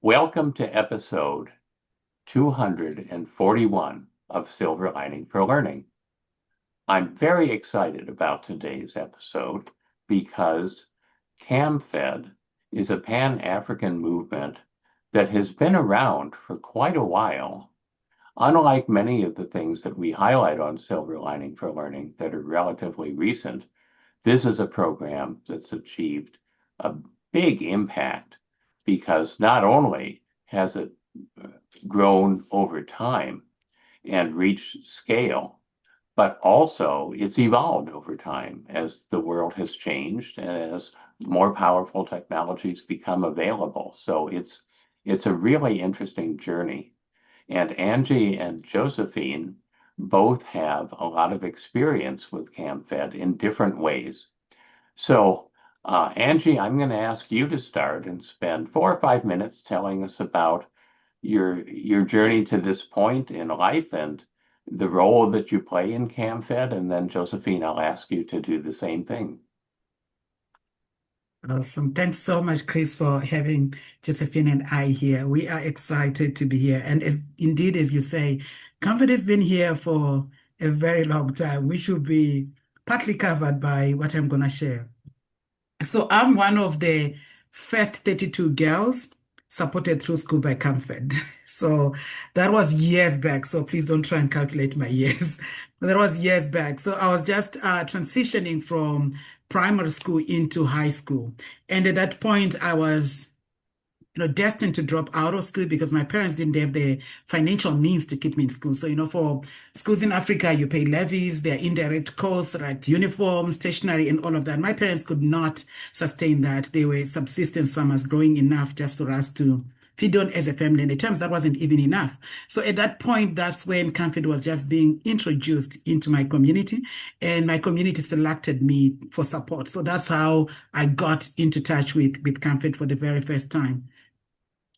Welcome to episode 241 of Silver Lining for Learning. I'm very excited about today's episode because CAMFED is a Pan-African movement that has been around for quite a while. Unlike many of the things that we highlight on Silver Lining for Learning that are relatively recent, this is a program that's achieved a big impact because not only has it grown over time and reached scale, but also it's evolved over time as the world has changed and as more powerful technologies become available. So it's a really interesting journey. And Angie and Josephine both have a lot of experience with CAMFED in different ways. So, Angie, I'm going to ask you to start and spend 4 or 5 minutes telling us about your journey to this point in life and the role that you play in CAMFED, and then Josephine, I'll ask you to do the same thing. Awesome. Thanks so much, Chris, for having Josephine and I here. We are excited to be here. And indeed, as you say, CAMFED has been here for a very long time. We should be partly covered by what I'm going to share. So I'm one of the first 32 girls supported through school by CAMFED. So that was years back. So please don't try and calculate my years. But that was years back. So I was just transitioning from primary school into high school. And at that point, I was destined to drop out of school because my parents didn't have the financial means to keep me in school. So, for schools in Africa, you pay levies, there are indirect costs like uniforms, stationery, and all of that. My parents could not sustain that. They were subsistence farmers growing enough just for us to feed on as a family. And at times that wasn't even enough. So at that point, that's when CAMFED was just being introduced into my community, and my community selected me for support. So that's how I got into touch with CAMFED for the very first time.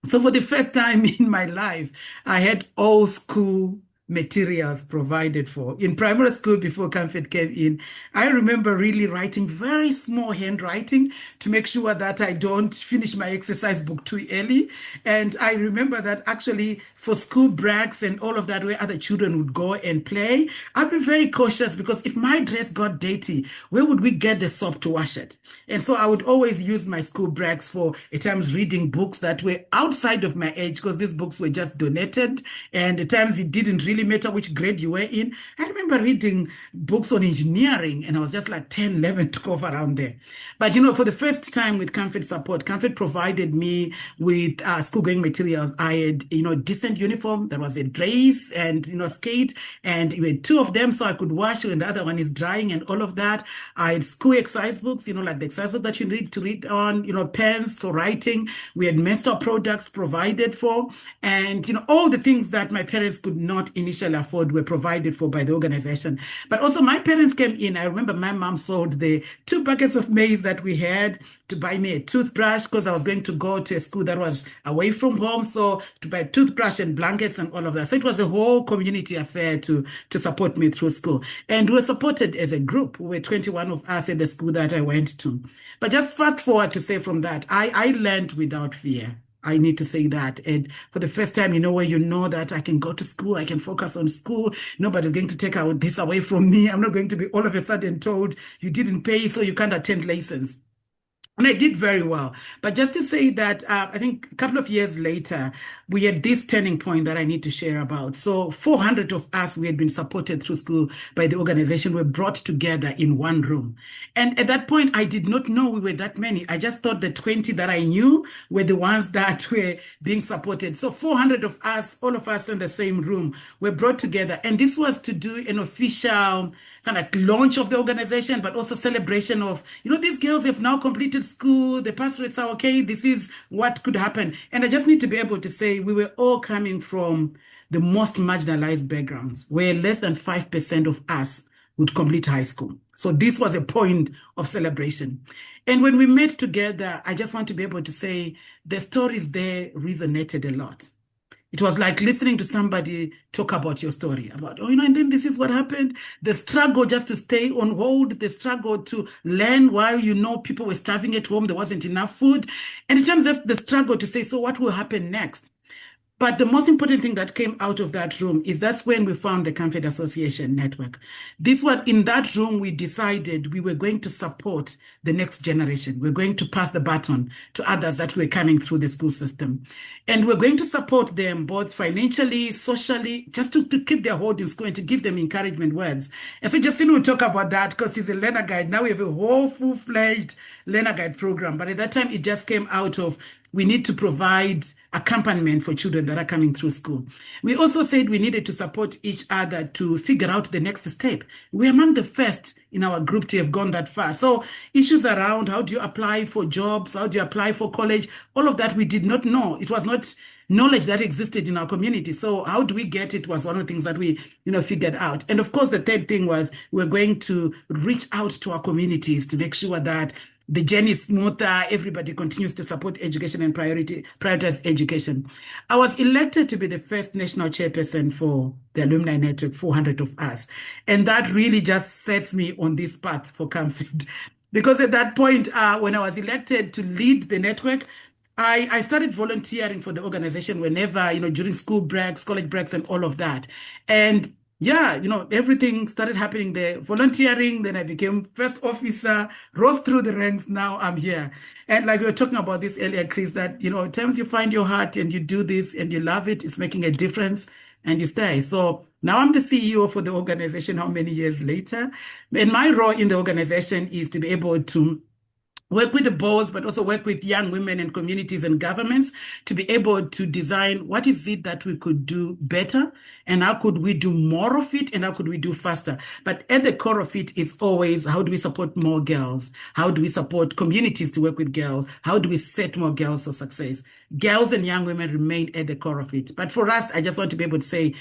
So for the first time in my life, I had all school materials provided for. In primary school, before CAMFED came in, I remember really writing very small handwriting to make sure that I don't finish my exercise book too early. And I remember that actually for school breaks and all of that, where other children would go and play, I'd be very cautious because if my dress got dirty, where would we get the soap to wash it? And so I would always use my school breaks for at times reading books that were outside of my age because these books were just donated. And at times it didn't really matter which grade you were in. I remember reading books on engineering and I was just like 10, 11, 12 around there. But for the first time with CAMFED support, CAMFED provided me with school going materials. I had, decent uniform. There was a dress and, skate, and we had two of them so I could wash when the other one is drying and all of that. I had school exercise books, like the exercise book that you need to read on, pens for writing. We had menstrual products provided for, and, all the things that my parents could not initially afford were provided for by the organization. But also my parents came in. I remember my mom sold the 2 buckets of maize that we had to buy me a toothbrush because I was going to go to a school that was away from home. So to buy a toothbrush and blankets and all of that. So it was a whole community affair to support me through school. And we were supported as a group. We were 21 of us at the school that I went to. But just fast forward to say from that, I learned without fear. I need to say that. And for the first time, where you know that I can go to school, I can focus on school. Nobody's going to take this away from me. I'm not going to be all of a sudden told you didn't pay, so you can't attend lessons. And I did very well. But just to say that, I think a couple of years later, we had this turning point that I need to share about. So 400 of us, we had been supported through school by the organization, were brought together in one room. And at that point, I did not know we were that many. I just thought the 20 that I knew were the ones that were being supported. So 400 of us, all of us in the same room, were brought together. And this was to do an official kind of launch of the organization, but also celebration of, these girls have now completed school, the pass rates are okay, this is what could happen. And I just need to be able to say we were all coming from the most marginalized backgrounds, where less than 5% of us would complete high school. So this was a point of celebration. And when we met together, I just want to be able to say the stories there resonated a lot. It was like listening to somebody talk about your story about, oh, and then this is what happened. The struggle just to stay on hold, the struggle to learn while people were starving at home, there wasn't enough food. And in terms of the struggle to say, so what will happen next? But the most important thing that came out of that room is that's when we found the CAMFED Association network. This one, in that room, we decided we were going to support the next generation. We're going to pass the baton to others that were coming through the school system. And we're going to support them both financially, socially, just to keep their hold in school and to give them encouragement words. And so Josephine will talk about that because she's a learner guide. Now we have a whole full-fledged learner guide program. But at that time, it just came out of we need to provide accompaniment for children that are coming through school. We also said we needed to support each other to figure out the next step. We're among the first in our group to have gone that far. So issues around how do you apply for jobs, how do you apply for college, all of that we did not know. It was not knowledge that existed in our community. So how do we get it was one of the things that we, figured out. And of course, the third thing was we're going to reach out to our communities to make sure that the journey is smoother. Everybody continues to support education and prioritize education. I was elected to be the first national chairperson for the alumni network, 400 of us. And that really just sets me on this path for CAMFED. Because at that point, when I was elected to lead the network, I started volunteering for the organization whenever, during school breaks, college breaks, and all of that. And yeah, everything started happening there. Volunteering, then I became first officer, rose through the ranks. Now I'm here. And like we were talking about this earlier, Chris, that, at times you find your heart and you do this and you love it, it's making a difference and you stay. So now I'm the CEO for the organization, how many years later? And my role in the organization is to be able to work with the boards, but also work with young women and communities and governments to be able to design what is it that we could do better and how could we do more of it and how could we do faster. But at the core of it is always how do we support more girls? How do we support communities to work with girls? How do we set more girls for success? Girls and young women remain at the core of it. But for us, I just want to be able to say,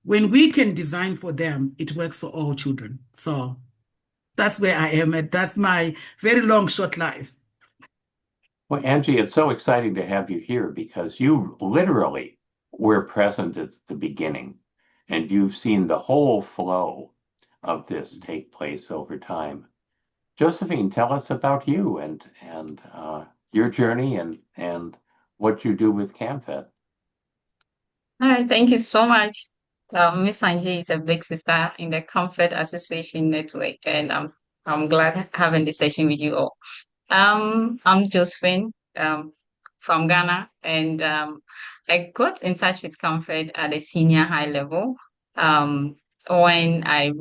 when we can design for them, it works for all children. So that's where I am at. That's my very long, short life. Well, Angie, it's so exciting to have you here because you literally were present at the beginning and you've seen the whole flow of this take place over time. Josephine, tell us about you and your journey and what you do with CAMFED. All right, thank you so much. Miss Angie is a big sister in the CAMFED Association Network, and I'm glad having this session with you all. I'm Josephine from Ghana, and I got in touch with CAMFED at a senior high level when I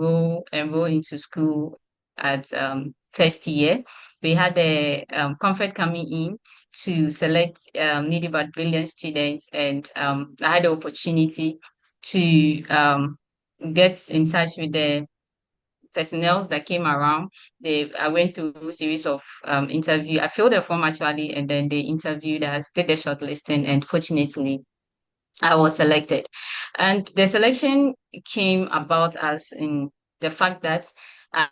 enroll into school at first year. We had the CAMFED coming in to select needy but brilliant students, and I had the opportunity to get in touch with the personnel that came around. I went through a series of interview. I filled the form actually, and then they interviewed us, did the shortlisting, and fortunately, I was selected. And the selection came about as in the fact that uh,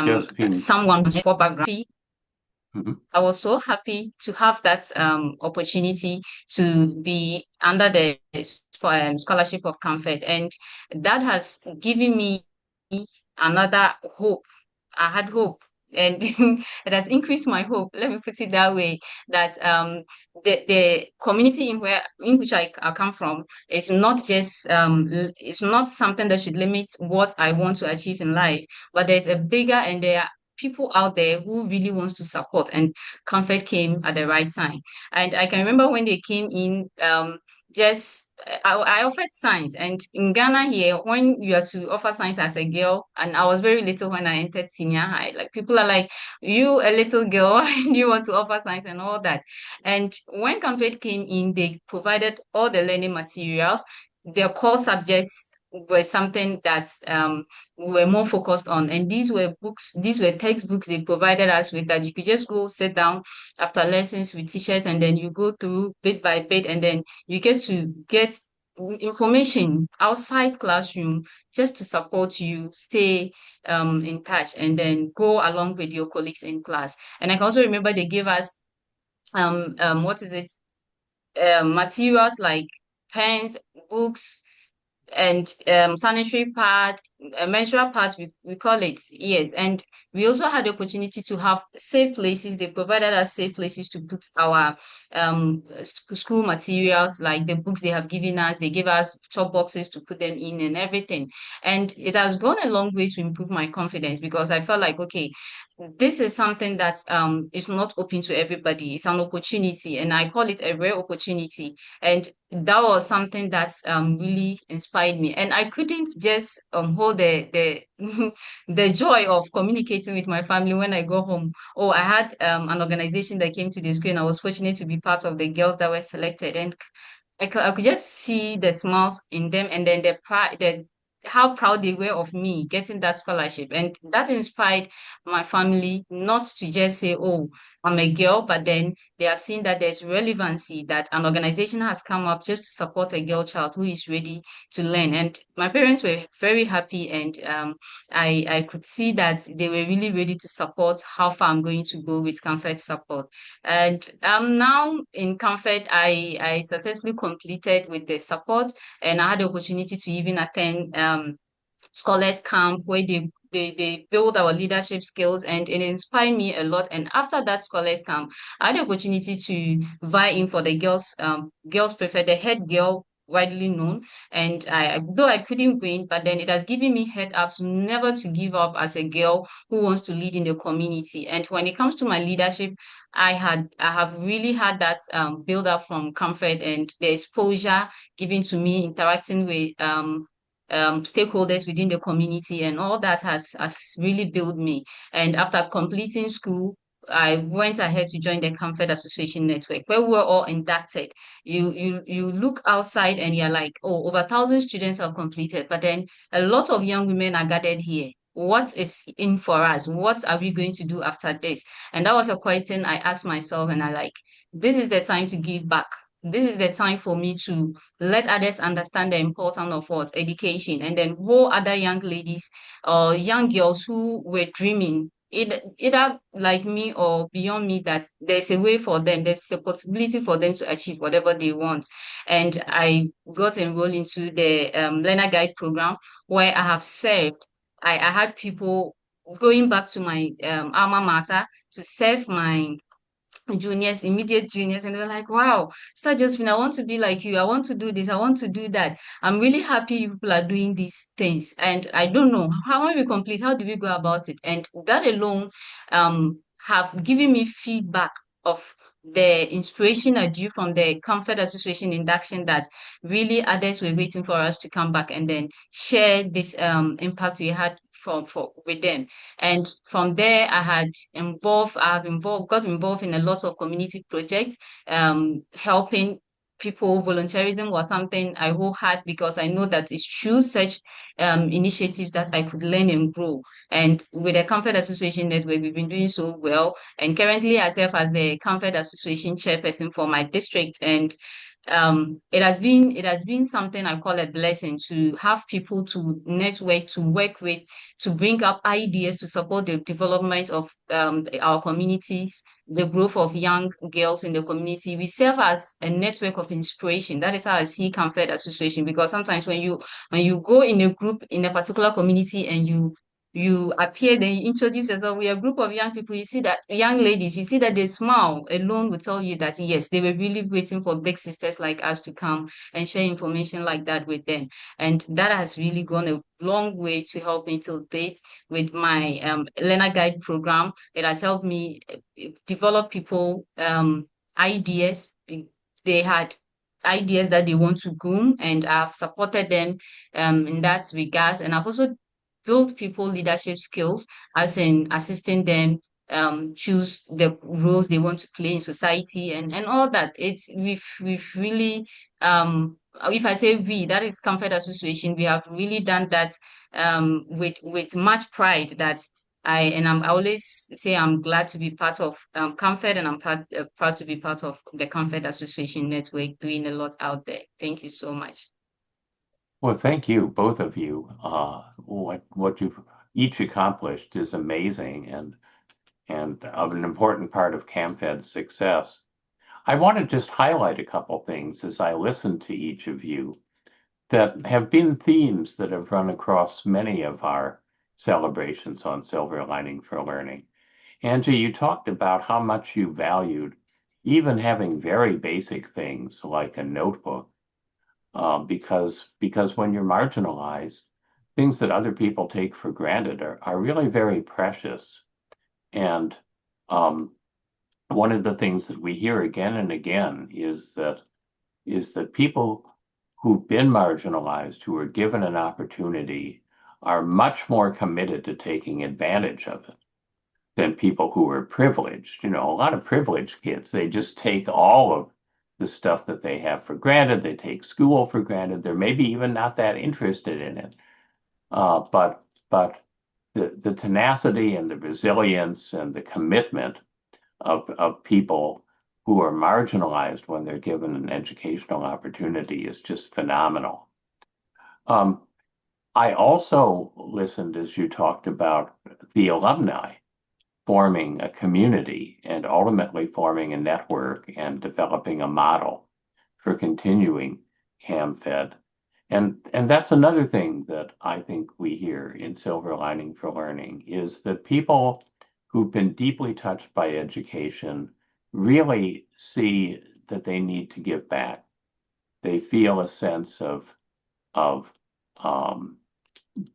Josephine. someone for background. Mhm. I was so happy to have that opportunity to be under the scholarship of CAMFED, and that has given me another hope. I had hope, and it has increased my hope. Let me put it that way. That the community in which I come from is not just it's not something that should limit what I want to achieve in life, but there's a bigger and there are people out there who really wants to support, and CAMFED came at the right time. And I can remember when they came in, just I offered science, and in Ghana here, when you are to offer science as a girl, and I was very little when I entered senior high, like people are like, you a little girl, why do you want to offer science and all that? And when CAMFED came in, they provided all the learning materials. Their core subjects were something that we were more focused on, and these were textbooks they provided us with, that you could just go sit down after lessons with teachers, and then you go through bit by bit, and then you get information outside classroom just to support you stay in touch and then go along with your colleagues in class. And I can also remember they gave us what is it materials like pens, books, and sanitary pad, menstrual pads, we call it, yes. And we also had the opportunity to have safe places. They provided us safe places to put our school materials, like the books they have given us. They gave us chop boxes to put them in and everything. And it has gone a long way to improve my confidence because I felt like, okay, this is something that is not open to everybody. It's an opportunity, and I call it a rare opportunity. And that was something that really inspired me. And I couldn't just hold the the joy of communicating with my family when I go home. Oh, I had an organization that came to the school, and I was fortunate to be part of the girls that were selected. And I could just see the smiles in them, and then the pride, the how proud they were of me getting that scholarship. And that inspired my family not to just say, oh, I'm a girl, but then they have seen that there's relevancy, that an organization has come up just to support a girl child who is ready to learn. And my parents were very happy, and I could see that they were really ready to support how far I'm going to go with CAMFED support. And now in CAMFED, I successfully completed with the support, and I had the opportunity to even attend scholars camp where they build our leadership skills, and it inspired me a lot. And after that scholars camp, I had the opportunity to vie in for the girls preferred, the head girl widely known. And though I couldn't win, but then it has given me head ups never to give up as a girl who wants to lead in the community. And when it comes to my leadership, I have really had that build up from comfort and the exposure given to me interacting with stakeholders within the community, and all that has really built me. And after completing school, I went ahead to join the CAMFED Association Network, where we were all inducted. You look outside and you're like, oh, over 1,000 students have completed, but then a lot of young women are gathered here. What is in for us? What are we going to do after this? And that was a question I asked myself, and I like, this is the time to give back. This is the time for me to let others understand the importance of what education, and then hold other young ladies or young girls who were dreaming either like me or beyond me, that there's a way for them, there's a possibility for them to achieve whatever they want. And I got enrolled into the learner guide program, where I have served. I had people going back to my alma mater to serve my juniors, immediate juniors, and they're like, wow, Sister Josephine, I want to be like you. I want to do this. I want to do that. I'm really happy you people are doing these things. And I don't know how, when we complete, how do we go about it? And that alone have given me feedback of the inspiration I drew from the Comfort Association induction, that really others were waiting for us to come back and then share this impact we had for with them. And from there, I have got involved in a lot of community projects, helping people. Volunteerism was something I hold hard because I know that it's through such initiatives that I could learn and grow. And with the Comfort Association Network, we've been doing so well. And currently, I serve as the Comfort Association chairperson for my district. And it has been something I call a blessing to have people to network, to work with, to bring up ideas to support the development of our communities, the growth of young girls in the community. We serve as a network of inspiration. That is how I see Comfort Association, because sometimes when you go in a group in a particular community and you appear, then you introduce yourself. We are a group of young people. You see that young ladies, you see that they smile alone will tell you that yes, they were really waiting for big sisters like us to come and share information like that with them. And that has really gone a long way to help me till date with my learner guide program. It has helped me develop people ideas. They had ideas that they want to groom, and I've supported them in that regard. And I've also build people leadership skills, as in assisting them choose the roles they want to play in society, and all that. We've really if I say we, that is Comfort Association, we have really done that with much pride. That I always say I'm glad to be part of Comfort, and I'm proud to be part of the Comfort Association network, doing a lot out there. Thank you so much. Well, thank you, both of you. What you've each accomplished is amazing and of an important part of CAMFED's success. I want to just highlight a couple things as I listen to each of you that have been themes that have run across many of our celebrations on Silver Lining for Learning. Angie, you talked about how much you valued even having very basic things like a notebook, because when you're marginalized, things that other people take for granted are really very precious. And um, one of the things that we hear again and again is that people who've been marginalized, who are given an opportunity, are much more committed to taking advantage of it than people who are privileged. You know, a lot of privileged kids, they just take all of the stuff that they have for granted. They take school for granted. They're maybe even not that interested in it. But the tenacity and the resilience and the commitment of people who are marginalized when they're given an educational opportunity is just phenomenal. Um, I also listened as you talked about the alumni forming a community and ultimately forming a network and developing a model for continuing CAMFED. And that's another thing that I think we hear in Silver Lining for Learning is that people who've been deeply touched by education really see that they need to give back. They feel a sense of um,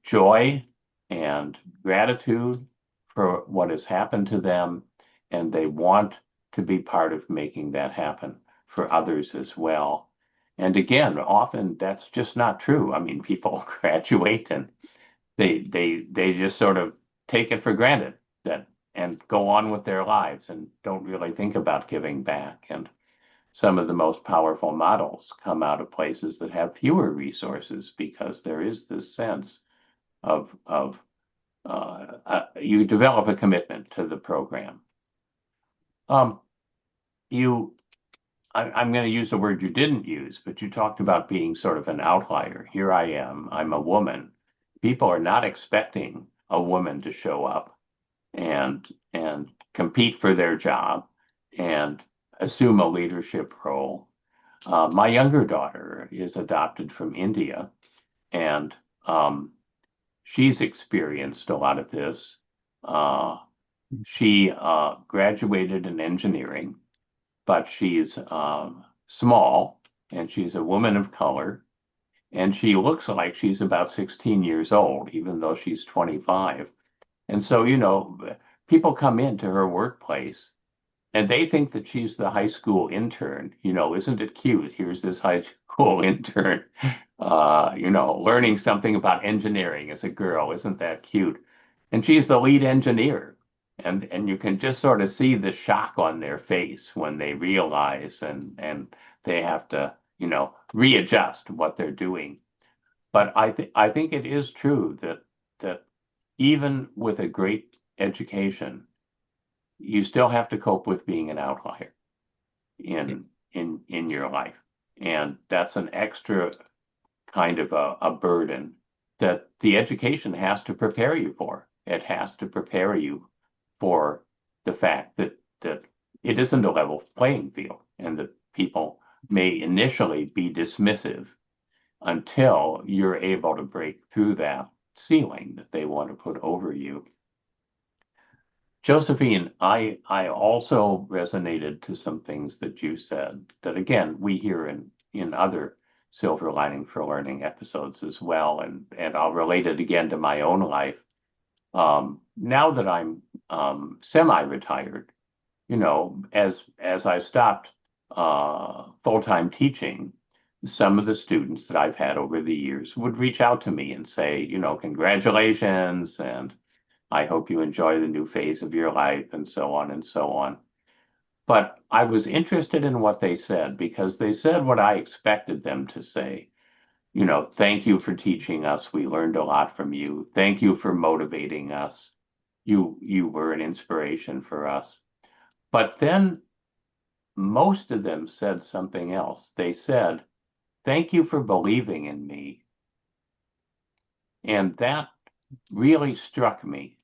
joy and gratitude for what has happened to them, and they want to be part of making that happen for others as well. And again, often that's just not true. I mean, people graduate and they just sort of take it for granted that and go on with their lives and don't really think about giving back. And some of the most powerful models come out of places that have fewer resources because there is this sense of you develop a commitment to the program. Um, you, I'm going to use a word you didn't use, but you talked about being sort of an outlier. Here I am. I'm a woman. People are not expecting a woman to show up and compete for their job and assume a leadership role. My younger daughter is adopted from India, and she's experienced a lot of this. Uh, she graduated in engineering, but she's small and she's a woman of color. And she looks like she's about 16 years old, even though she's 25. And so, people come into her workplace and they think that she's the high school intern. Isn't it cute? Here's this high school intern, learning something about engineering as a girl. Isn't that cute? And she's the lead engineer. And you can just sort of see the shock on their face when they realize and they have to, readjust what they're doing. But I think it is true that even with a great education, you still have to cope with being an outlier in your life. And that's an extra kind of a burden that the education has to prepare you for. It has to prepare you for the fact that it isn't a level playing field and that people may initially be dismissive until you're able to break through that ceiling that they want to put over you. Josephine, I also resonated to some things that you said that again we hear in other Silver Lining for Learning episodes as well, and I'll relate it again to my own life. Now that I'm semi-retired, as I stopped full-time teaching, some of the students that I've had over the years would reach out to me and say, congratulations, and I hope you enjoy the new phase of your life, and so on and so on. But I was interested in what they said because they said what I expected them to say. Thank you for teaching us. We learned a lot from you. Thank you for motivating us. You were an inspiration for us. But then most of them said something else. They said, thank you for believing in me And that really struck me,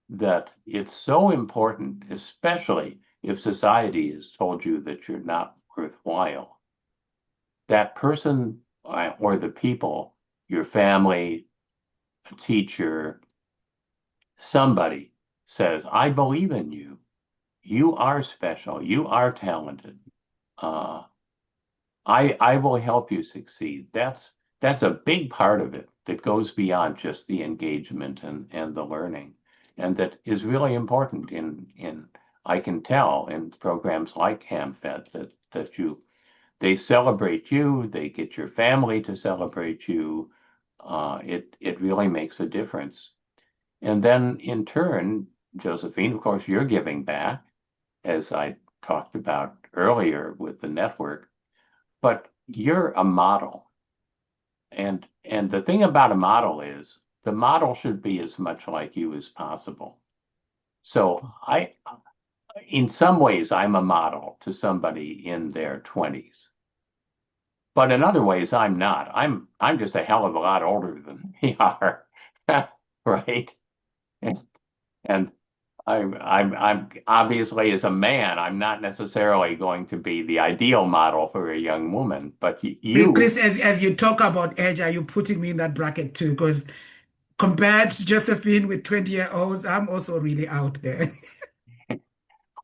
that it's so important, especially if society has told you that you're not worthwhile. That person or the people, your family, a teacher, somebody says, I believe in you. You are special. You are talented. Uh, I will help you succeed. That's a big part of it that goes beyond just the engagement and the learning, and that is really important in I can tell in programs like CAMFED that they celebrate you, they get your family to celebrate you. It really makes a difference. And then in turn, Josephine, of course, you're giving back, as I talked about earlier with the network, but you're a model. And the thing about a model is the model should be as much like you as possible. So in some ways, I'm a model to somebody in their 20s. But in other ways, I'm not. I'm just a hell of a lot older than they are, right? And, and I'm obviously as a man, I'm not necessarily going to be the ideal model for a young woman. But you, Chris, as you talk about age, are you putting me in that bracket too? Because compared to Josephine with 20-year-olds, I'm also really out there.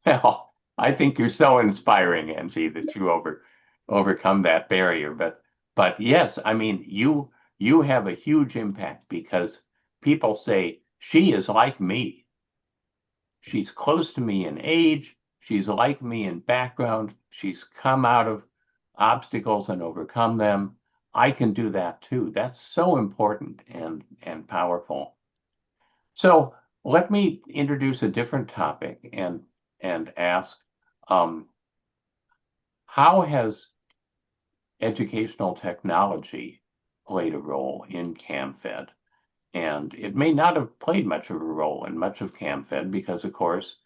well, I think you're so inspiring, Angie, that you overcome that barrier. But yes, I mean you have a huge impact because people say she is like me. She's close to me in age. She's like me in background. She's come out of obstacles and overcome them. I can do that too. That's so important and powerful. So let me introduce a different topic and ask, um, how has educational technology played a role in CAMFED? And it may not have played much of a role in much of CAMFED because, of course,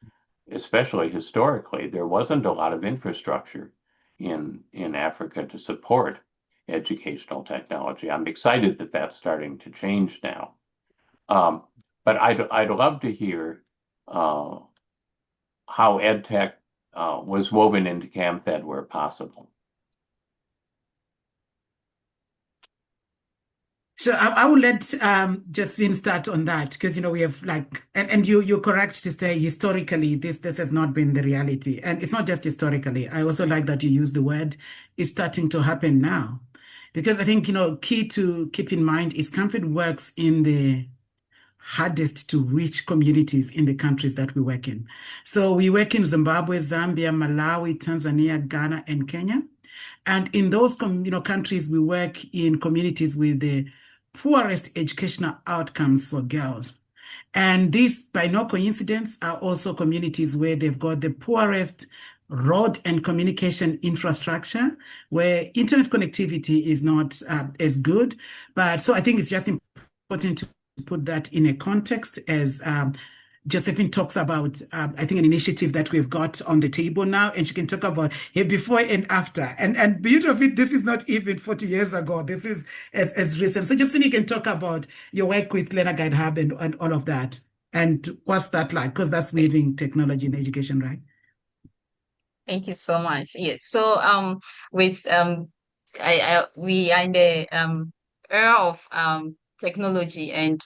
especially historically, there wasn't a lot of infrastructure in Africa to support educational technology. I'm excited that that's starting to change now. Um, but I'd love to hear uh, how EdTech was woven into CAMFED where possible. So I will let Justine start on that because we have like and you're correct to say historically this has not been the reality. And it's not just historically. I also like that you use the word it's starting to happen now. Because I think key to keep in mind is CAMFED works in the hardest to reach communities in the countries that we work in. So we work in Zimbabwe, Zambia, Malawi, Tanzania, Ghana, and Kenya. And in those countries, we work in communities with the poorest educational outcomes for girls. And these, by no coincidence, are also communities where they've got the poorest road and communication infrastructure, where internet connectivity is not as good. But so I think it's just important to put that in a context as Josephine talks about, I think, an initiative that we've got on the table now, and she can talk about here before and after. And beauty of it, this is not even 40 years ago. This is as recent. So Josephine, you can talk about your work with Learner Guide Hub and all of that. And what's that like? Because that's weaving technology in education, right? Thank you so much. Yes. So with we are in the era of technology, and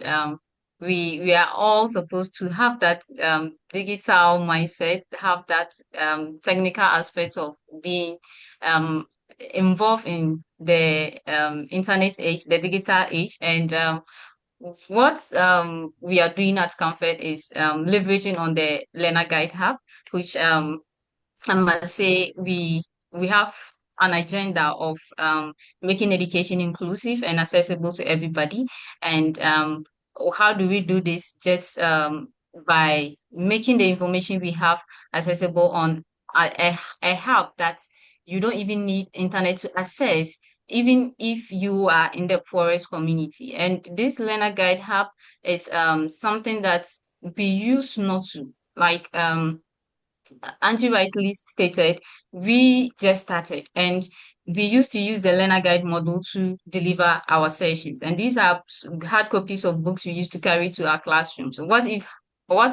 we are all supposed to have that digital mindset, have that technical aspect of being um involved in the internet age, the digital age. And what we are doing at CAMFED is leveraging on the Learner Guide Hub, which I must say we have an agenda of making education inclusive and accessible to everybody. And how do we do this? Just by making the information we have accessible on a hub that you don't even need internet to access, even if you are in the poorest community. And this Learner Guide Hub is something that we use not to like Angie rightly stated, we just started, and we used to use the learner guide model to deliver our sessions. And these are hard copies of books we used to carry to our classrooms. So what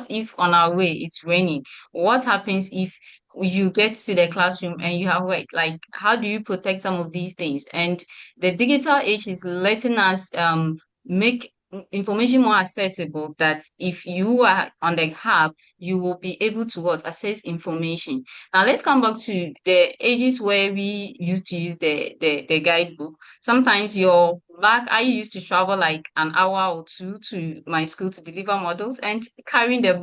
if on our way it's raining? What happens if you get to the classroom and you have wet? Like, how do you protect some of these things? And the digital age is letting us make information more accessible, that if you are on the hub, you will be able to what access information. Now let's come back to the ages where we used to use the guidebook. Sometimes I used to travel like an hour or two to my school to deliver models, and carrying the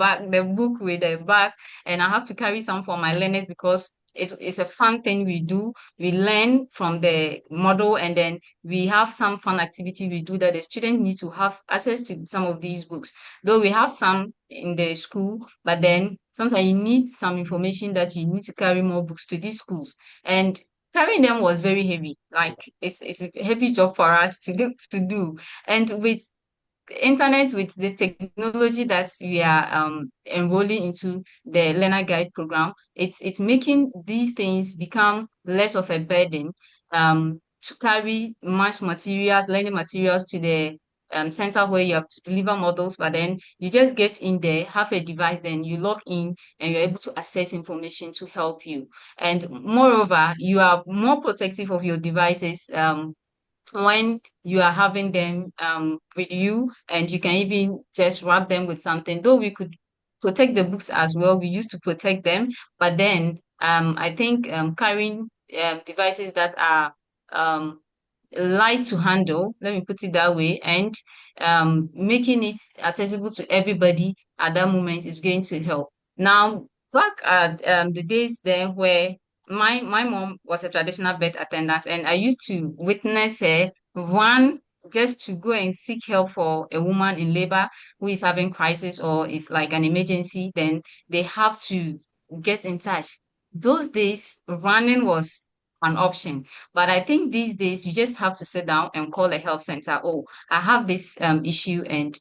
book with the bag, and I have to carry some for my learners because it's a fun thing we do. We learn from the model, and then we have some fun activity we do that the students need to have access to some of these books. Though we have some in the school, but then sometimes you need some information that you need to carry more books to these schools. And carrying them was very heavy. Like, it's a heavy job for us to do. And with internet, with the technology that we are enrolling into the learner guide program, it's making these things become less of a burden, to carry much materials, learning materials to the center where you have to deliver models. But then you just get in there, have a device, then you log in, and you're able to access information to help you. And moreover, you are more protective of your devices when you are having them with you, and you can even just wrap them with something. Though we could protect the books as well, we used to protect them, but then I think carrying devices that are um light to handle, let me put it that way, and making it accessible to everybody at that moment is going to help. Now, back at the days then where my mom was a traditional birth attendant, and I used to witness her run just to go and seek help for a woman in labor who is having crisis or is like an emergency, then they have to get in touch. Those days, running was an option. But I think these days you just have to sit down and call a health center. Oh, I have this issue and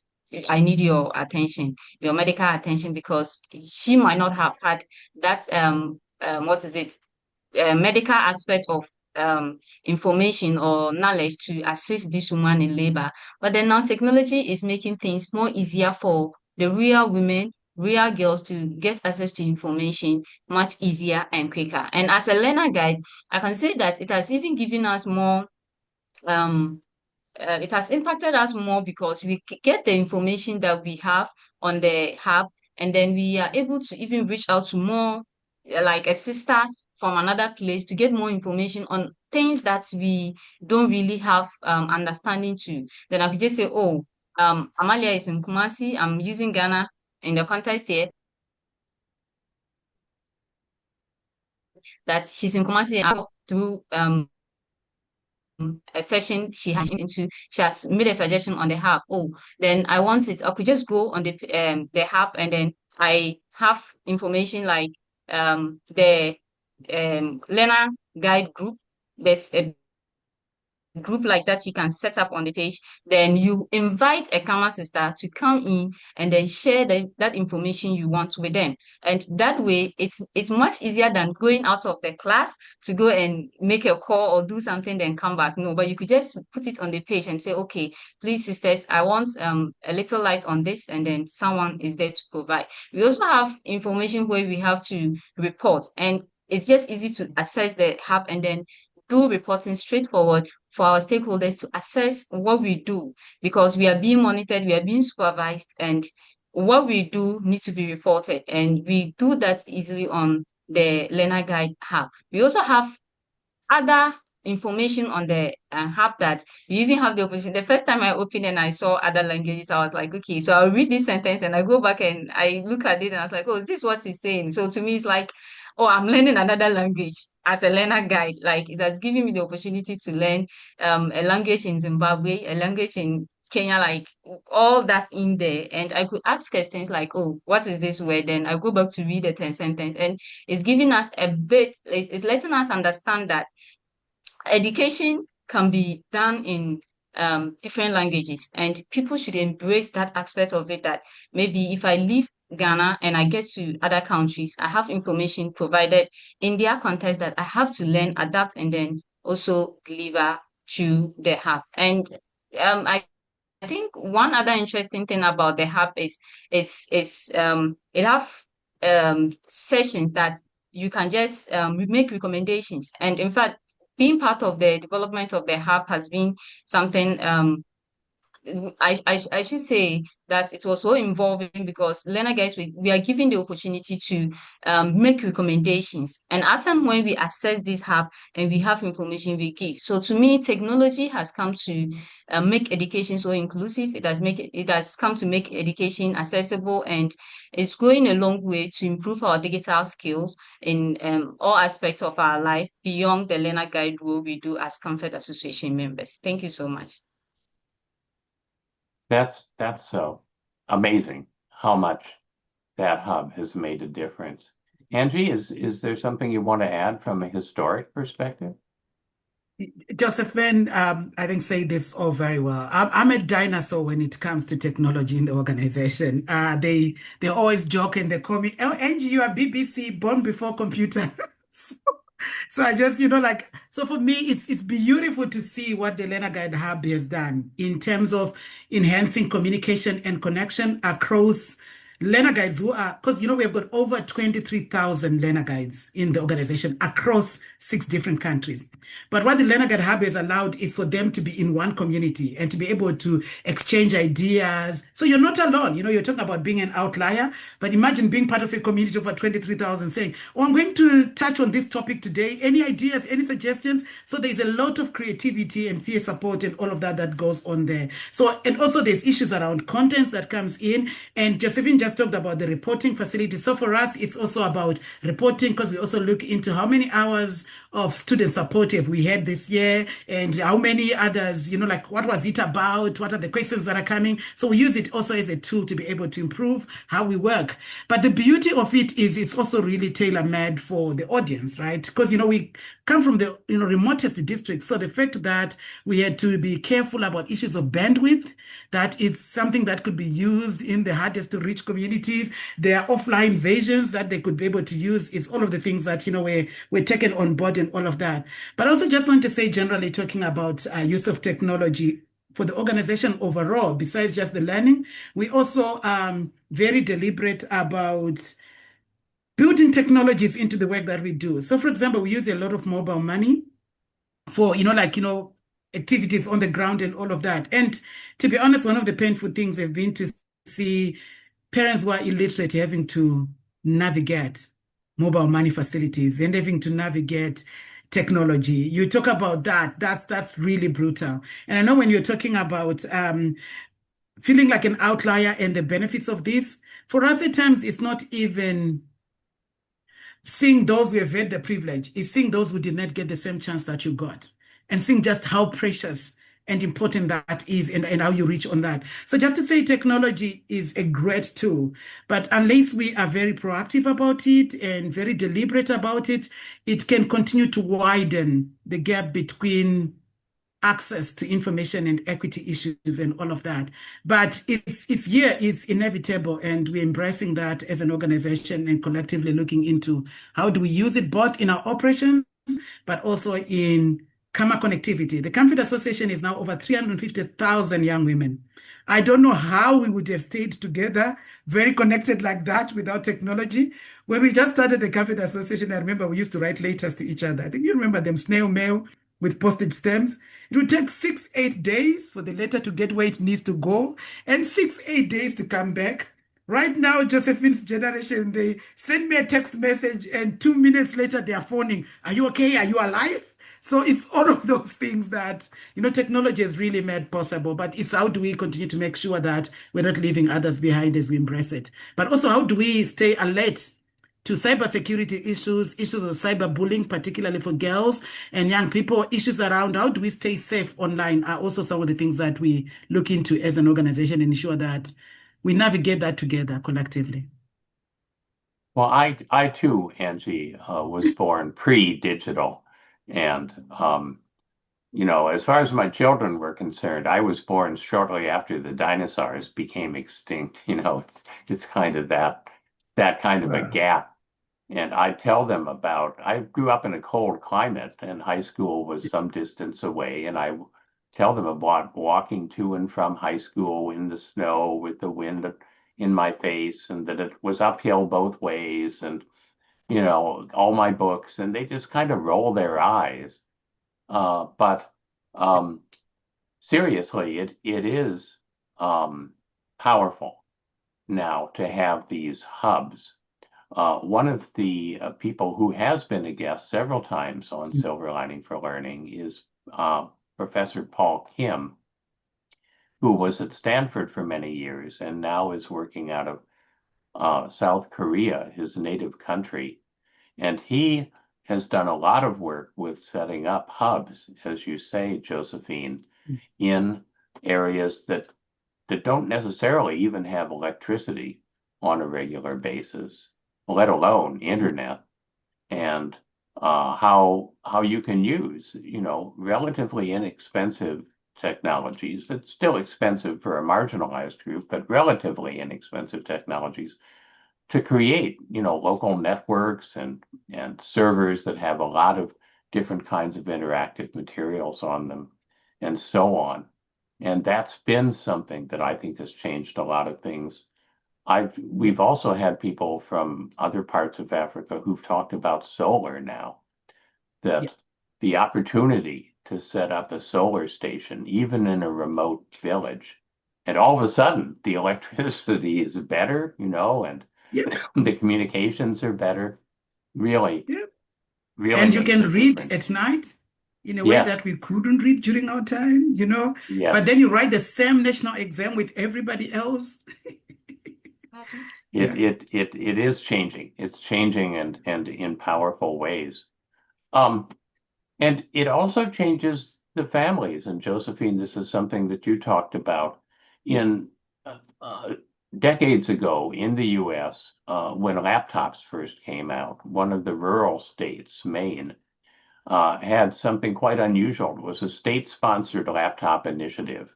I need your attention, your medical attention, because she might not have had that what is it, medical aspect of information or knowledge to assist this woman in labor. But then now technology is making things more easier for the real women, real girls to get access to information much easier and quicker. And as a learner guide, I can say that it has even given us more um it has impacted us more because we get the information that we have on the hub, and then we are able to even reach out to more, like a sister from another place, to get more information on things that we don't really have understanding to. Then I could just say, oh, Amalia is in Kumasi. I'm using Ghana in the context here, that she's in Kumasi, and through a session she has made a suggestion on the app. Oh, then I want it. I could just go on the app, and then I have information like the learner guide group. There's a group like that you can set up on the page. Then you invite a Kama sister to come in and then share that information you want with them. And that way, it's much easier than going out of the class to go and make a call or do something, then come back. No, but you could just put it on the page and say, okay, please, sisters, I want a little light on this, and then someone is there to provide. We also have information where we have to report, and it's just easy to access the app and then do reporting straightforward for our stakeholders to assess what we do, because we are being monitored, we are being supervised, and what we do needs to be reported. And we do that easily on the Learner Guide app. We also have other information on the app that you even have the opportunity. The first time I opened and I saw other languages, I was like, okay, so I'll read this sentence and I go back and I look at it and I was like, oh, this is what it's saying. So to me, it's like, oh, I'm learning another language as a learner guide. Like, it has given me the opportunity to learn a language in Zimbabwe, a language in Kenya, like all that in there. And I could ask questions like, oh, what is this word? Then I go back to read the 10 sentence. And it's giving us a bit, it's letting us understand that education can be done in different languages, and people should embrace that aspect of it, that maybe if I leave Ghana and I get to other countries, I have information provided in their context that I have to learn, adapt, and then also deliver through the hub. And I think one other interesting thing about the hub is it have sessions that you can just make recommendations. And in fact, being part of the development of the hub has been something I should say that it was so involving because learner guys, we are given the opportunity to make recommendations. And as and when we access this hub and we have information we give. So to me, technology has come to make education so inclusive. It has come to make education accessible, and it's going a long way to improve our digital skills in all aspects of our life beyond the learner guide role we do as CAMFED Association members. Thank you so much. That's so amazing how much that hub has made a difference. Angie, is there something you want to add from a historic perspective? Josephine, I think say this all very well. I'm a dinosaur when it comes to technology in the organization. They always joke and they call me, "Oh, Angie, you are BBC, born before computer." So, so I just, so for me, it's beautiful to see what the Learner Guide Hub has done in terms of enhancing communication and connection across learner guides who are, because we have got over 23,000 learner guides in the organization across 6 different countries. But what the Learner Guide Hub has allowed is for them to be in one community and to be able to exchange ideas. So you're not alone. You're talking about being an outlier, but imagine being part of a community of over 23,000 saying, "Oh, I'm going to touch on this topic today. Any ideas, any suggestions?" So there's a lot of creativity and peer support and all of that goes on there. So, and also there's issues around contents that comes in. And Josephine just talked about the reporting facility. So for us, it's also about reporting because we also look into how many hours of student support have we had this year and how many others, like what was it about? What are the questions that are coming? So we use it also as a tool to be able to improve how we work. But the beauty of it is it's also really tailor-made for the audience, right? Because, we come from the, remotest districts. So the fact that we had to be careful about issues of bandwidth, that it's something that could be used in the hardest to reach communities. There are offline versions that they could be able to use. It's all of the things that, we're taken on board and all of that. But I also just want to say generally talking about use of technology for the organization overall, besides just the learning, we also very deliberate about building technologies into the work that we do. So for example, we use a lot of mobile money for, activities on the ground and all of that. And to be honest, one of the painful things have been to see parents who are illiterate having to navigate mobile money facilities and having to navigate technology. You talk about that's really brutal. And I know when you're talking about feeling like an outlier and the benefits of this, for us at times it's not even seeing those who have had the privilege, it's seeing those who did not get the same chance that you got and seeing just how precious and important that is and how you reach on that. So just to say technology is a great tool, but unless we are very proactive about it and very deliberate about it, it can continue to widen the gap between access to information and equity issues and all of that. But it's here, it's inevitable, and we're embracing that as an organization and collectively looking into how do we use it both in our operations, but also in CAMA connectivity. The CAMFED Association is now over 350,000 young women. I don't know how we would have stayed together, very connected like that without technology. When we just started the CAMFED Association, I remember we used to write letters to each other. I think you remember them, snail mail with postage stamps. It would take 6-8 days for the letter to get where it needs to go and 6-8 days to come back. Right now, Josephine's generation, they send me a text message and 2 minutes later they are phoning. "Are you okay? Are you alive?" So it's all of those things that, technology has really made possible, but it's how do we continue to make sure that we're not leaving others behind as we embrace it. But also how do we stay alert to cybersecurity issues of cyberbullying, particularly for girls and young people, issues around how do we stay safe online are also some of the things that we look into as an organization and ensure that we navigate that together collectively. Well, I too, Angie, was born pre-digital. And, as far as my children were concerned, I was born shortly after the dinosaurs became extinct. It's kind of that kind of a gap And I tell them about, I grew up in a cold climate and high school was some distance away. And I tell them about walking to and from high school in the snow with the wind in my face and that it was uphill both ways and, all my books. And they just kind of roll their eyes. But seriously, it is powerful now to have these hubs. One of the people who has been a guest several times on Silver Lining for Learning is Professor Paul Kim, who was at Stanford for many years and now is working out of South Korea, his native country. And he has done a lot of work with setting up hubs, as you say, Josephine, in areas that don't necessarily even have electricity on a regular basis, let alone internet, and how you can use, relatively inexpensive technologies that's still expensive for a marginalized group, but relatively inexpensive technologies to create, local networks and servers that have a lot of different kinds of interactive materials on them and so on. And that's been something that I think has changed a lot of things. We've also had people from other parts of Africa who've talked about solar now, that the opportunity to set up a solar station, even in a remote village, and all of a sudden the electricity is better, and the communications are better, really And you makes a can read difference. at night in a way Yes, that we couldn't read during our time, But yes. then you write the same national exam with everybody else. It is changing. It's changing and in powerful ways. And it also changes the families. And Josephine, this is something that you talked about in decades ago in the US, when laptops first came out. One of the rural states, Maine, had something quite unusual. It was a state-sponsored laptop initiative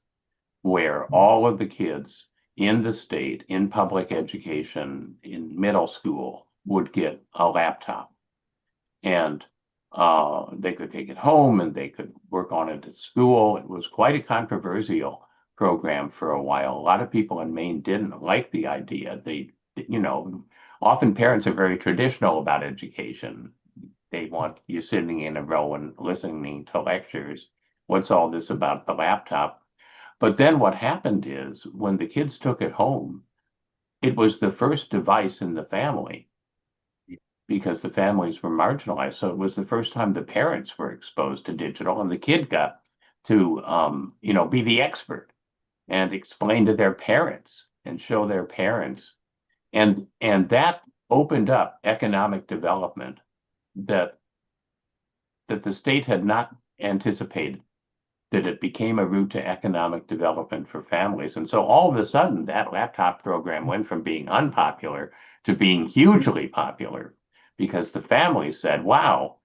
where all of the kids in the state, in public education, in middle school, would get a laptop. And they could take it home and they could work on it at school. It was quite a controversial program for a while. A lot of people in Maine didn't like the idea. Often parents are very traditional about education. They want you sitting in a row and listening to lectures. What's all this about the laptop? But then what happened is when the kids took it home, it was the first device in the family because the families were marginalized. So it was the first time the parents were exposed to digital, and the kid got to, be the expert and explain to their parents and show their parents, and that opened up economic development that the state had not anticipated. That it became a route to economic development for families. And so all of a sudden, that laptop program went from being unpopular to being hugely popular because the families said, wow,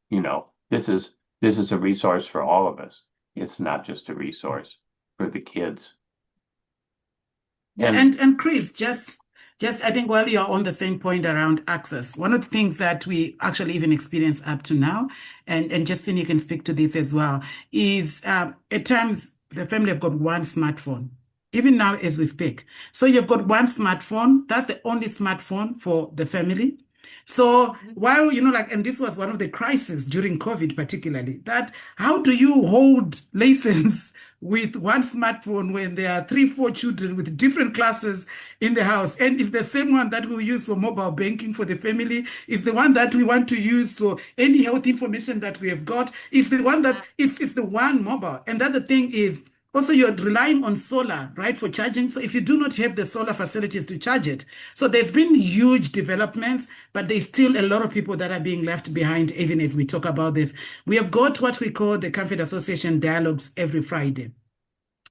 this is a resource for all of us. It's not just a resource for the kids. And Chris, just I think while you're on the same point around access, one of the things that we actually even experience up to now, and Justin, you can speak to this as well, is at times the family have got one smartphone, even now as we speak. So you've got one smartphone, that's the only smartphone for the family. So while, and this was one of the crises during COVID, particularly, that how do you hold lessons with one smartphone when there are 3, 4 children with different classes in the house? And it's the same one that we use for mobile banking for the family. It's the one that we want to use for any health information that we have got. It's the one that it's the one mobile. And the other thing is, also, you're relying on solar, right, for charging. So if you do not have the solar facilities to charge it, so there's been huge developments, but there's still a lot of people that are being left behind, even as we talk about this. We have got what we call the CAMFED Association dialogues every Friday.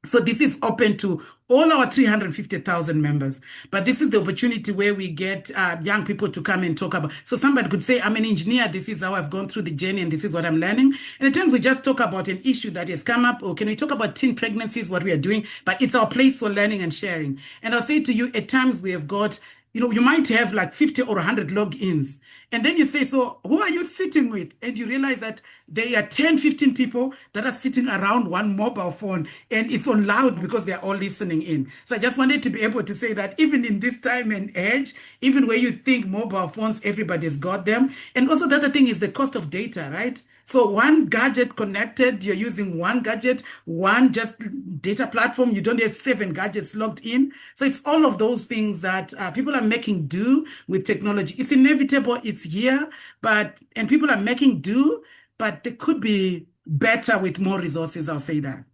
So this is open to all our 350,000 members. But this is the opportunity where we get young people to come and talk about. So somebody could say, I'm an engineer. This is how I've gone through the journey and this is what I'm learning. And at times we just talk about an issue that has come up, or can we talk about teen pregnancies, what we are doing? But it's our place for learning and sharing. And I'll say to you, at times we have got you might have like 50 or 100 logins. And then you say, so who are you sitting with? And you realize that there are 10, 15 people that are sitting around one mobile phone and it's on loud because they're all listening in. So I just wanted to be able to say that even in this time and age, even where you think mobile phones, everybody's got them. And also the other thing is the cost of data, right? So one gadget connected, you're using one gadget, one just data platform. You don't have 7 gadgets logged in. So it's all of those things that people are making do with technology. It's inevitable, it's here, and people are making do, but they could be better with more resources. I'll say that.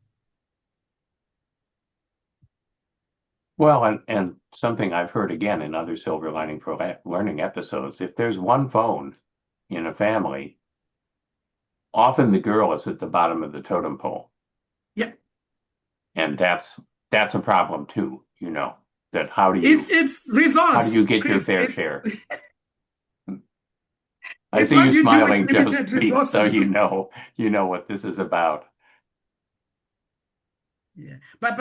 Well, and something I've heard again in other Silver Lining for Learning episodes, if there's one phone in a family, often the girl is at the bottom of the totem pole. Yeah. And that's a problem too, that It's how do you resource, get your Chris. fair share? I It's see what you you do with smiling, limited Josephine, so resources. you know what this is about. Yeah, but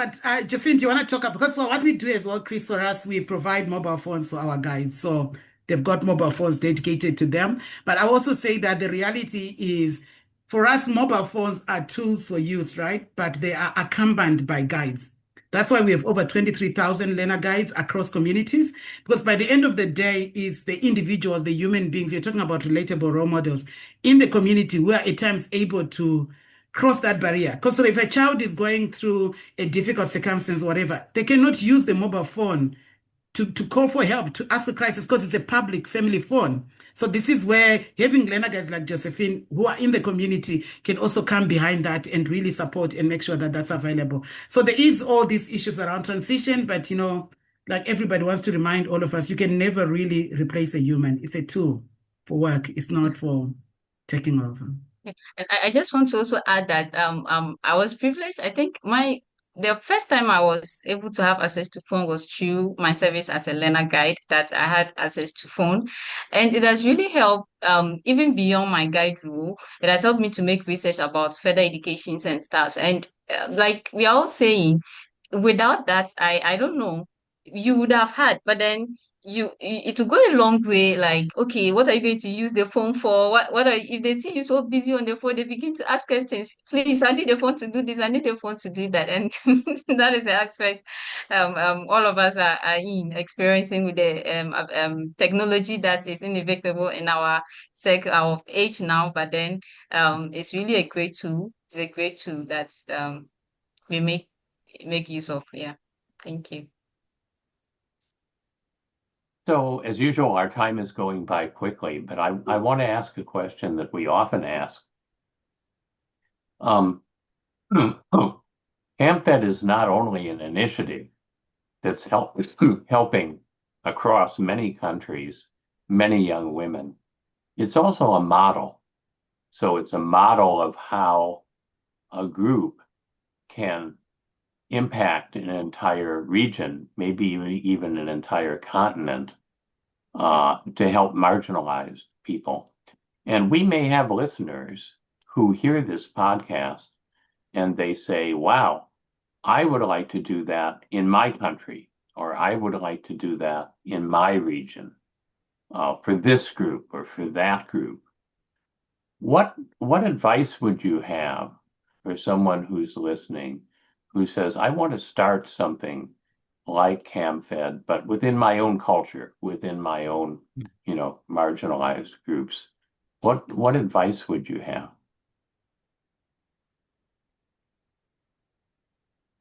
Josephine, do you want to talk about, because for what we do as well, Chris, for us, we provide mobile phones for our guides. So they've got mobile phones dedicated to them. But I also say that the reality is for us, mobile phones are tools for use, right? But they are accompanied by guides. That's why we have over 23,000 learner guides across communities, because by the end of the day, it's the individuals, the human beings, you're talking about relatable role models in the community who are at times able to cross that barrier. Because so if a child is going through a difficult circumstance, whatever, they cannot use the mobile phone to call for help, to ask a crisis, because it's a public family phone. So this is where having learner guides like Josephine, who are in the community, can also come behind that and really support and make sure that that's available. So there is all these issues around transition, but like everybody wants to remind all of us, you can never really replace a human. It's a tool for work. It's not for taking over. And I just want to also add that I was privileged. I think the first time I was able to have access to phone was through my service as a learner guide, that I had access to phone. And it has really helped, even beyond my guide role. It has helped me to make research about further educations and stuff. And like we are all saying, without that, I don't know, you would have had, but then it will go a long way. Like, okay, what are you going to use the phone for? What are, if they see you so busy on the phone, they begin to ask questions. Please, I need the phone to do this, I need the phone to do that. And that is the aspect all of us are in experiencing with the technology that is inevitable in our of age now. But then it's really a great tool. It's a great tool that we make use of. Yeah. Thank you. So as usual, our time is going by quickly, but I want to ask a question that we often ask. CAMFED is not only an initiative that's helping across many countries, many young women. It's also a model. So it's a model of how a group can impact an entire region, maybe even an entire continent, to help marginalized people. And we may have listeners who hear this podcast and they say, wow, I would like to do that in my country, or I would like to do that in my region, for this group or for that group. What advice would you have for someone who's listening who says, I want to start something like CAMFED, but within my own culture, within my own, marginalized groups? What advice would you have?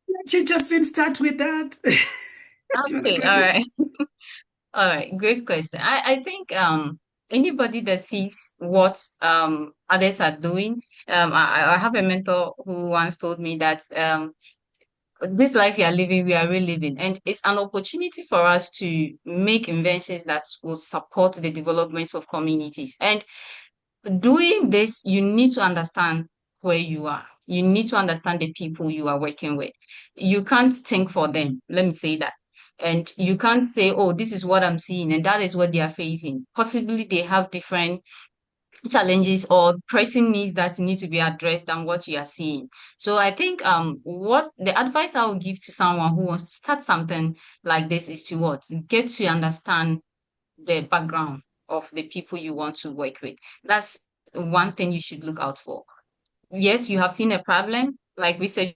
Let you just start with that. Do you want to Okay, go all ahead? right. All right, great question. I think anybody that sees what others are doing, I have a mentor who once told me that this life we are living, we are reliving, and it's an opportunity for us to make inventions that will support the development of communities. And doing this, you need to understand where you are. You need to understand the people you are working with. You can't think for them. Let me say that. And you can't say, oh, this is what I'm seeing, and that is what they are facing. Possibly they have different challenges or pressing needs that need to be addressed than what you are seeing. So I think what the advice I would give to someone who wants to start something like this is to what? Get to understand the background of the people you want to work with. That's one thing you should look out for. Yes, you have seen a problem, like research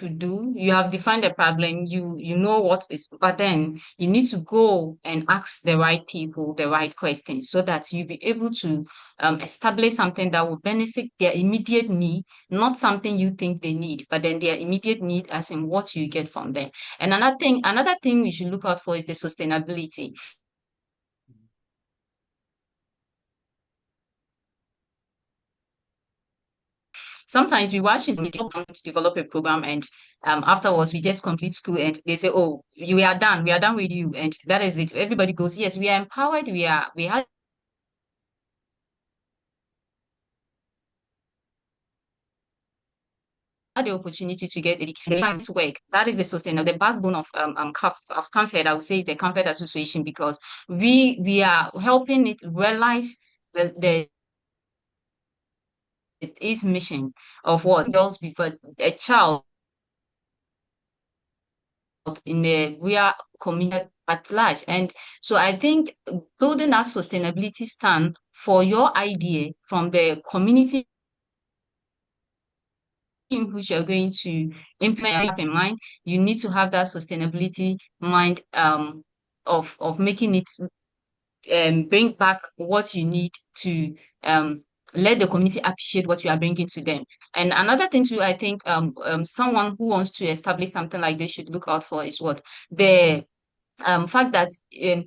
would do. You have defined a problem, you know what is, but then you need to go and ask the right people the right questions so that you'll be able to establish something that will benefit their immediate need, not something you think they need, but then their immediate need as in what you get from them. And another thing we should look out for is the sustainability. Sometimes we watch in to develop a program and afterwards we just complete school and they say, oh, we are done with you, and that is it. Everybody goes, yes, we are empowered, we had the opportunity to get education to work. That is the sustainable, the backbone of CAMFED. I would say is the CAMFED Association, because we are helping it realize the its mission of what girls before a child in the real community at large. And so I think building that sustainability stand for your idea from the community in which you're going to implement in mind, you need to have that sustainability mind of making it bring back what you need to let the community appreciate what you are bringing to them. And another thing too, I think someone who wants to establish something like this should look out for is what the fact that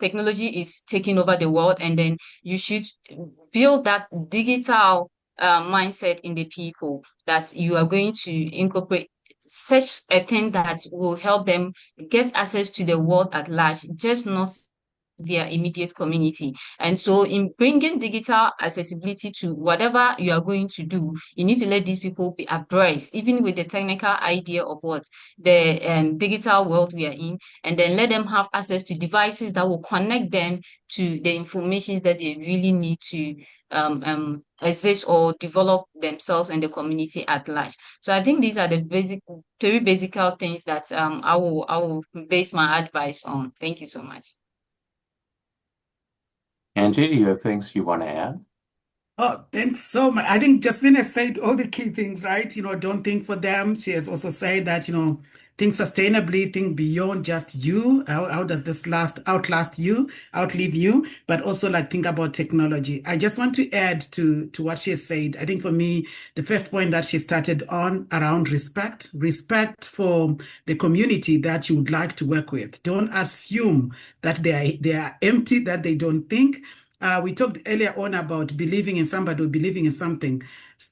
technology is taking over the world, and then you should build that digital mindset in the people that you are going to incorporate such a thing that will help them get access to the world at large, just not their immediate community. And so in bringing digital accessibility to whatever you are going to do, you need to let these people be abreast, even with the technical idea of what the digital world we are in, and then let them have access to devices that will connect them to the information that they really need to exist or develop themselves and the community at large. So I think these are the three basic things that I will base my advice on. Thank you so much. Angie, do you have things you want to add? Oh, thanks so much. I think Justina said all the key things, right? Don't think for them. She has also said that, think sustainably, think beyond just you. How does this outlast you, outlive you, but also like think about technology. I just want to add to what she said. I think for me, the first point that she started on around respect for the community that you would like to work with. Don't assume that they are empty, that they don't think. We talked earlier on about believing in somebody or believing in something.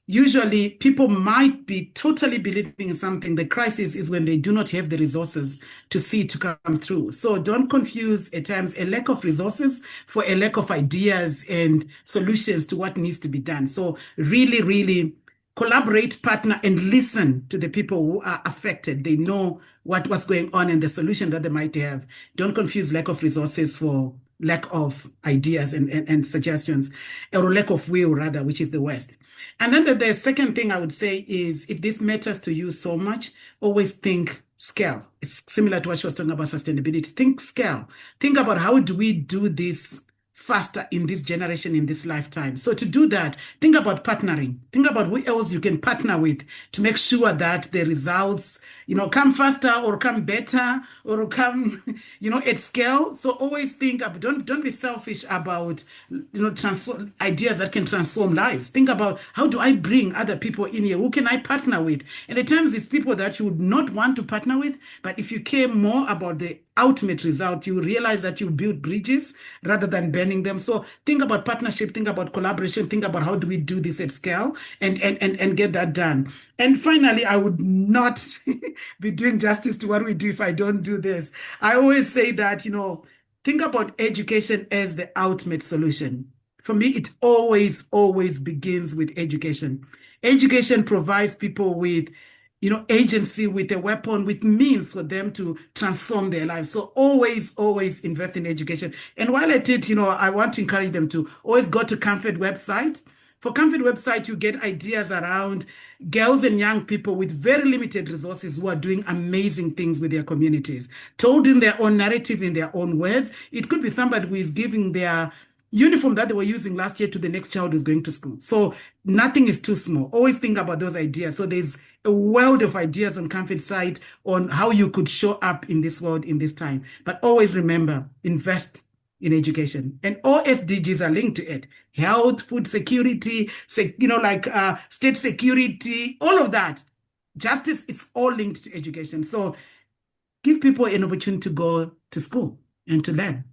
Usually, people might be totally believing in something. The crisis is when they do not have the resources to see it to come through. So don't confuse at times a lack of resources for a lack of ideas and solutions to what needs to be done. So really, really collaborate, partner, and listen to the people who are affected. They know what's going on and the solution that they might have. Don't confuse lack of resources for lack of ideas and suggestions, or lack of will, rather, which is the worst. And then the second thing I would say is, if this matters to you so much, always think scale. It's similar to what she was talking about sustainability. Think scale. Think about how do we do this faster in this generation, in this lifetime. So to do that, think about partnering. Think about who else you can partner with to make sure that the results, come faster or come better or come, at scale. So always think of, don't be selfish about, transform ideas that can transform lives. Think about, how do I bring other people in here? Who can I partner with? And at times it's people that you would not want to partner with, but if you care more about the ultimate result, you realize that you build bridges rather than burning them. So think about partnership, think about collaboration, think about how do we do this at scale and get that done. And finally, I would not be doing justice to what we do if I don't do this. I always say that, think about education as the ultimate solution. For me, it always begins with education. Education provides people with agency, with a weapon, with means for them to transform their lives. So always invest in education. And while at it, I want to encourage them to always go to CAMFED website. For CAMFED website, you get ideas around girls and young people with very limited resources who are doing amazing things with their communities, told in their own narrative, in their own words. It could be somebody who is giving their uniform that they were using last year to the next child who's going to school. So nothing is too small. Always think about those ideas. So there's a world of ideas on CAMFED site on how you could show up in this world in this time. But always remember, invest in education. And all SDGs are linked to it. Health, food security, state security, all of that. Justice, it's all linked to education. So give people an opportunity to go to school and to learn.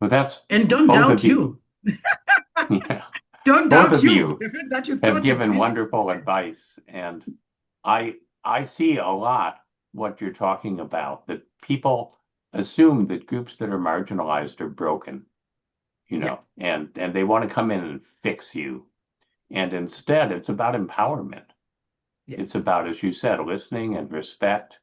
Well, that's and don't both doubt of you. Yeah. Don't Both doubt of you. you The fact that you have thought given it. wonderful advice, and I see a lot what you're talking about, that people assume that groups that are marginalized are broken, and they want to come in and fix you. And instead, it's about empowerment. Yeah. It's about, as you said, listening and respect,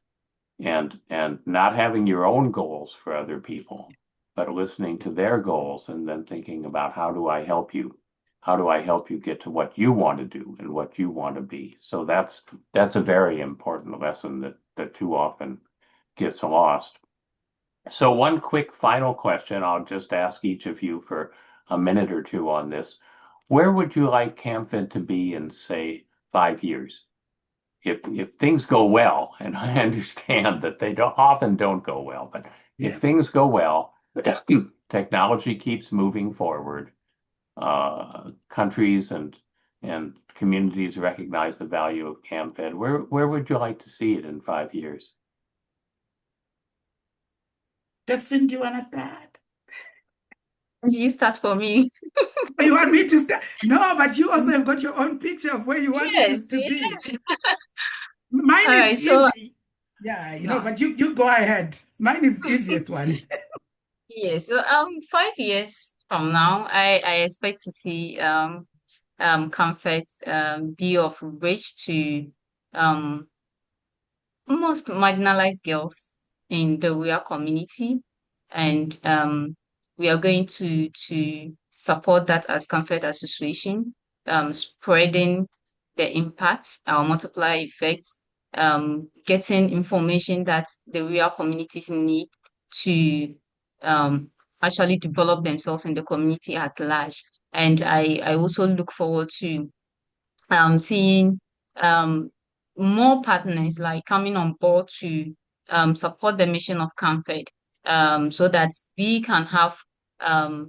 and not having your own goals for other people, but listening to their goals and then thinking about, how do I help you? How do I help you get to what you want to do and what you want to be? So that's a very important lesson that too often gets lost. So one quick final question, I'll just ask each of you for a minute or two on this. Where would you like CAMFED to be in, say, 5 years? If things go well, and I understand that they often don't go well, but if things go well, technology keeps moving forward, countries and communities recognize the value of CAMFED, where would you like to see it in 5 years? Josephine, do you want to start? You start for me. You want me to start? No, but you also have got your own picture of where you want it to be. Mine is easy. Yeah, but you go ahead. Mine is easiest one. Yeah, so 5 years from now, I expect to see CAMFED be of reach to most marginalized girls in the rural community, and we are going to support that as CAMFED Association, spreading the impacts, our multiplier effects, getting information that the rural communities need to actually develop themselves in the community at large. And I also look forward to seeing more partners like coming on board to support the mission of CAMFED, so that we can have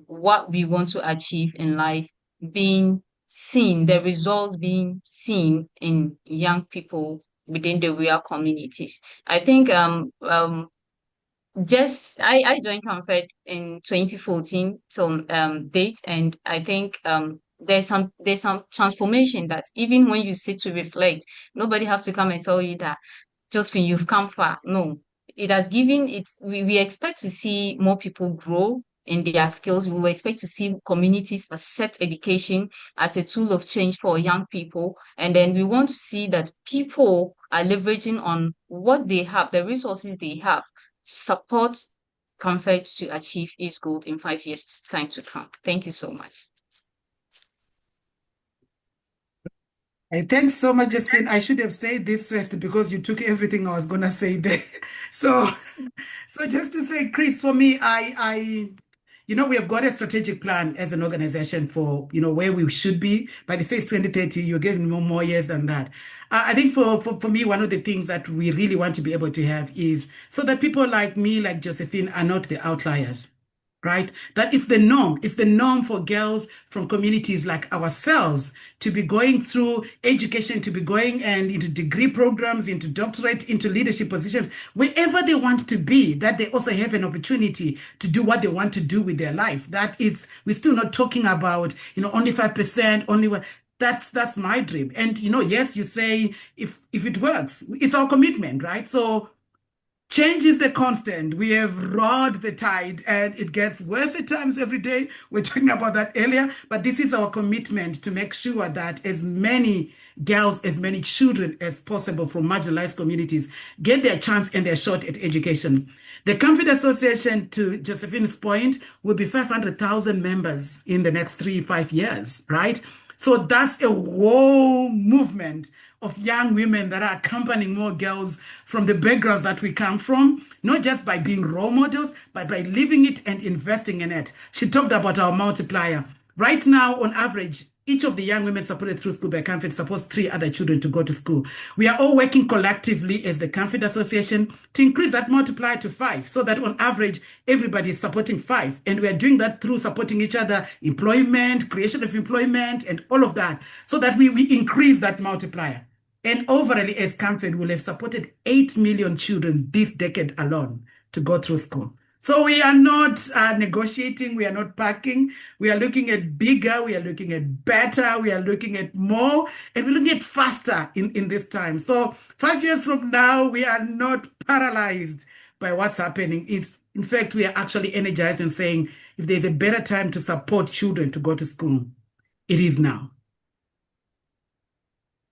what we want to achieve in life being seen, the results being seen in young people within the rural communities. I think I joined CAMFED in 2014 till date, and I think there's some transformation that even when you sit to reflect, nobody have to come and tell you that Josephine, you've come far. No, it has given it. We expect to see more people grow in their skills. We will expect to see communities accept education as a tool of change for young people, and then we want to see that people are leveraging on what they have, the resources they have, to support CAMFED to achieve its goal in 5 years' time to come. Thank you so much. Thanks so much, Josephine. I should have said this first because you took everything I was gonna say there. So just to say, Chris, for me, we have got a strategic plan as an organization for, where we should be. But it says 2030, you're giving more years than that. I think for me, one of the things that we really want to be able to have is so that people like me, like Josephine, are not the outliers. Right? That is the norm. It's the norm for girls from communities like ourselves to be going through education, to be going and into degree programs, into doctorate, into leadership positions, wherever they want to be, that they also have an opportunity to do what they want to do with their life. We're still not talking about, only 5%, only one. That's my dream. And, yes, you say if it works, it's our commitment, right? So Change is the constant. We have rode the tide and it gets worse at times every day. We're talking about that earlier, but this is our commitment to make sure that as many girls, as many children as possible from marginalized communities get their chance and their shot at education. The CAMFED Association, to Josephine's point, will be 500,000 members in the next 3-5 years, right? So that's a whole movement of young women that are accompanying more girls from the backgrounds that we come from, not just by being role models, but by living it and investing in it. She talked about our multiplier. Right now, on average, each of the young women supported through school by CAMFED supports 3 other children to go to school. We are all working collectively as the CAMFED Association to increase that multiplier to 5, so that on average, everybody is supporting 5. And we are doing that through supporting each other, employment, creation of employment, and all of that, so that we increase that multiplier. And overall, as CAMFED, will have supported 8 million children this decade alone to go through school. So we are not negotiating, we are not packing, we are looking at bigger, we are looking at better, we are looking at more, and we're looking at faster in this time. So 5 years from now, we are not paralyzed by what's happening. If, in fact, we are actually energized and saying, if there's a better time to support children to go to school, it is now.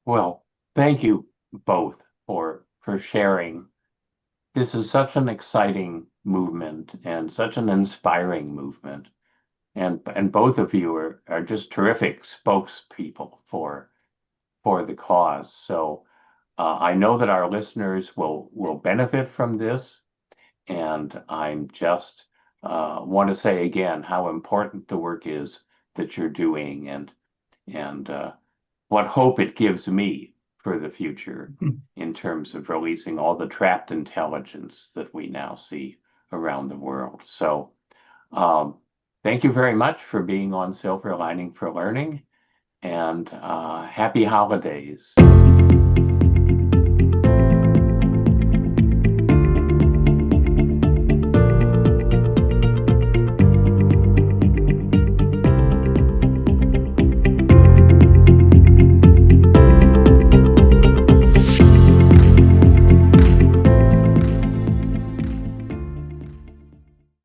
Well, thank you both for sharing. This is such an exciting movement and such an inspiring movement. And both of you are just terrific spokespeople for the cause. So I know that our listeners will benefit from this. And I'm just want to say again how important the work is that you're doing and what hope it gives me for the future in terms of releasing all the trapped intelligence that we now see around the world. So thank you very much for being on Silver Lining for Learning, and happy holidays.